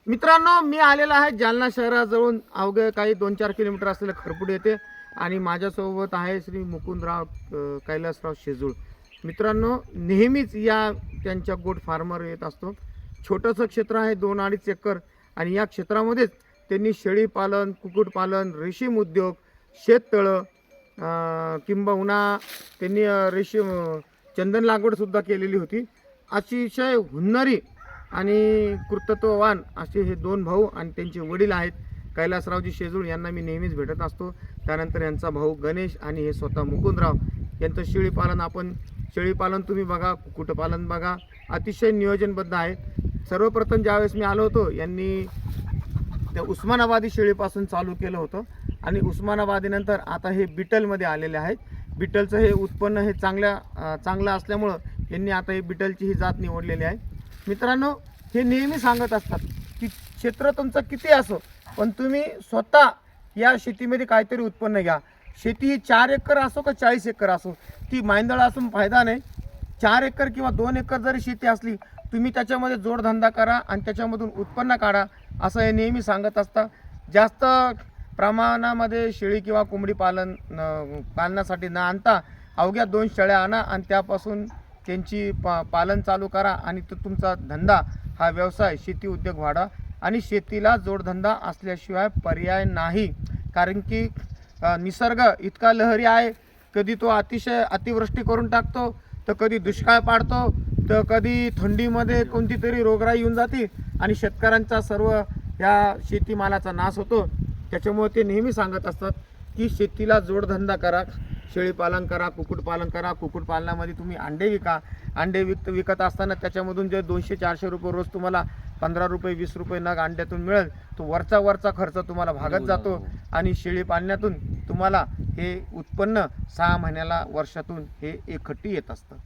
मित्रांनो, मी आलेला आहे जालना शहराजवळून अवघे काही 2-4 किलोमीटर असलेलं खरपूड येथे आणि माझ्यासोबत आहे श्री मुकुंदराव कैलासराव शेजूळ. मित्रांनो, नेहमीच या त्यांच्या गोट फार्मर येत असतो. छोटंसं क्षेत्र आहे 2-2.5 एकर आणि या क्षेत्रामध्येच त्यांनी शेळीपालन, कुक्कुटपालन, रेशीम उद्योग, शेततळं किंबहुना त्यांनी चंदन लागवडसुद्धा केलेली होती. अतिशय हुन्नरी आणि कर्तृत्ववान असे हे 2 भाऊ आणि त्यांचे वडील आहेत कैलासरावजी शेजूळ. यांना मी नेहमीच भेटत असतो. त्यानंतर यांचा भाऊ गणेश आणि हे स्वतः मुकुंदराव यांचं शेळीपालन तुम्ही बघा, कुक्कुटपालन बघा, अतिशय नियोजनबद्ध आहे. सर्वप्रथम ज्यावेळेस मी आलो होतो यांनी त्या उस्मानाबादी शेळीपासून चालू केलं होतं आणि उस्मानाबादीनंतर आता हे बिटलमध्ये आलेले आहेत. बिटलचं हे उत्पन्न हे चांगलं असल्यामुळं यांनी आता हे बिटलची ही जात निवडलेली आहे. मित्रांनो, हे नेहमी सांगत असतात की क्षेत्र तुमचं किती असो पण तुम्ही स्वतः या शेतीमध्ये काहीतरी उत्पन्न घ्या. शेती ही 4 एकर असो का 40 एकर असो, ती मायंदळ असून फायदा नाही. 4 एकर किंवा 2 एकर जरी शेती असली तुम्ही त्याच्यामध्ये जोडधंदा करा आणि त्याच्यामधून उत्पन्न काढा, असं हे नेहमी सांगत असतात. जास्त प्रमाणामध्ये शेळी किंवा कोंबडी पालनासाठी न आणता अवघ्या 2 शेळ्या आणा आणि त्यापासून त्यांची पालन चालू करा आणि तो तुमचा धंदा हा व्यवसाय शेती उद्योग वाढा. आणि शेतीला जोडधंदा असल्याशिवाय पर्याय नाही. कारण की निसर्ग इतका लहरी आहे, कधी तो अतिवृष्टी करून टाकतो, तर कधी दुष्काळ पाडतो, तर कधी थंडीमध्ये कोणती तरी रोगराई येऊन जाते आणि शेतकऱ्यांचा सर्व या शेतीमालाचा नाश होतो. त्याच्यामुळे ते नेहमी सांगत असतात की शेतीला जोडधंदा करा, शेळीपालन करा, कुक्कुटपालन करा. कुक्कुटपालनामध्ये तुम्ही अंडे विका. अंडे विकत असताना त्याच्यामधून जे 200-400 रुपये रोज तुम्हाला 15 रुपये 20 रुपये नग अंड्यातून मिळेल, तो वरचा खर्च तुम्हाला भागत जातो. आणि शेळी पालनातून तुम्हाला हे उत्पन्न 6 महिन्याला वर्षातून हे एकखट्टी येत असतं.